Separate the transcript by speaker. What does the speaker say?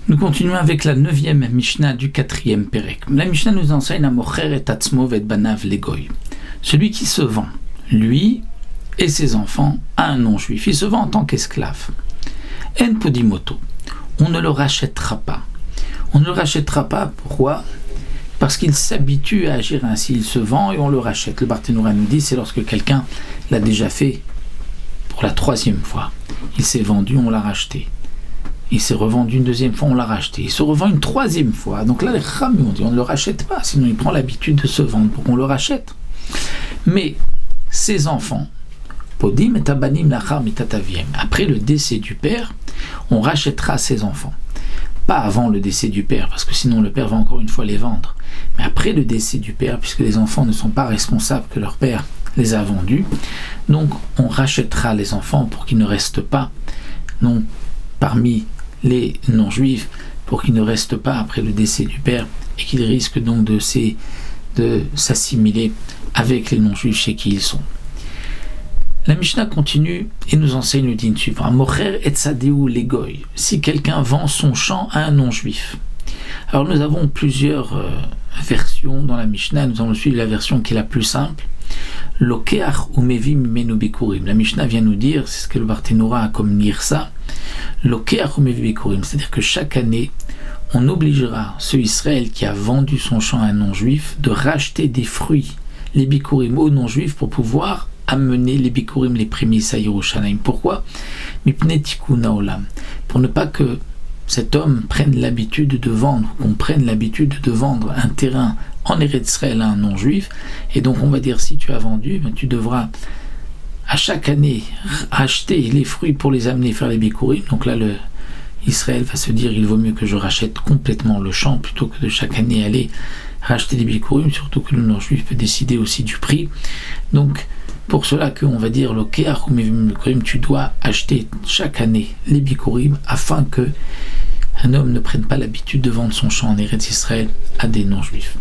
Speaker 1: Nous continuons avec la 9e Mishnah du 4e Perek. La Mishnah nous enseigne à Mocher et Atzmo et Banav Legoy. Celui qui se vend, lui et ses enfants, à un non-juif. Il se vend en tant qu'esclave. En podimoto. On ne le rachètera pas. On ne le rachètera pas, pourquoi ? Parce qu'il s'habitue à agir ainsi. Il se vend et on le rachète. Le Barthénoura nous dit, c'est lorsque quelqu'un l'a déjà fait pour la 3e fois. Il s'est vendu, on l'a racheté. Il s'est revendu une 2e fois, on l'a racheté. Il se revend une 3e fois. Donc là, les Chachamim ont dit, on ne le rachète pas, sinon il prend l'habitude de se vendre pour qu'on le rachète. Mais ses enfants, Podim et Tabanim Lachar Mitataviem, après le décès du père, on rachètera ses enfants. Pas avant le décès du père, parce que sinon le père va encore une fois les vendre. Mais après le décès du père, puisque les enfants ne sont pas responsables que leur père les a vendus, donc on rachètera les enfants pour qu'ils ne restent pas non parmi les non-juifs, pour qu'ils ne restent pas après le décès du père et qu'ils risquent donc de s'assimiler avec les non-juifs chez qui ils sont. La Mishnah continue et nous enseigne le din suivant. Mocher et tzadéou legoy. Si quelqu'un vend son champ à un non-juif. Alors nous avons plusieurs versions dans la Mishnah. Nous allons suivre la version qui est la plus simple. Lokeach umevi mimenu bikurim. La Mishnah vient nous dire, c'est ce que le Barthénoura a comme nirsa. Lokeach umevi bikurim. C'est-à-dire que chaque année, on obligera ce Israël qui a vendu son champ à un non-juif de racheter des fruits, les bikurim, aux non-juifs pour pouvoir amener les bikurim, les prémices à Yerushalayim. Pourquoi ? Mipnei tikkun haolam. Pour ne pas que cet homme prenne l'habitude de vendre, qu'on prenne l'habitude de vendre un terrain en Eretz Israël à un non-juif. Et donc on va dire, si tu as vendu, tu devras à chaque année acheter les fruits pour les amener faire les bikurim. Donc là, Israël va se dire, il vaut mieux que je rachète complètement le champ plutôt que de chaque année aller racheter des bikurim, surtout que le non-juif peut décider aussi du prix. Donc pour cela qu'on va dire, tu dois acheter chaque année les bikurim afin que un homme ne prenne pas l'habitude de vendre son champ en Eretz Israël à des non-juifs.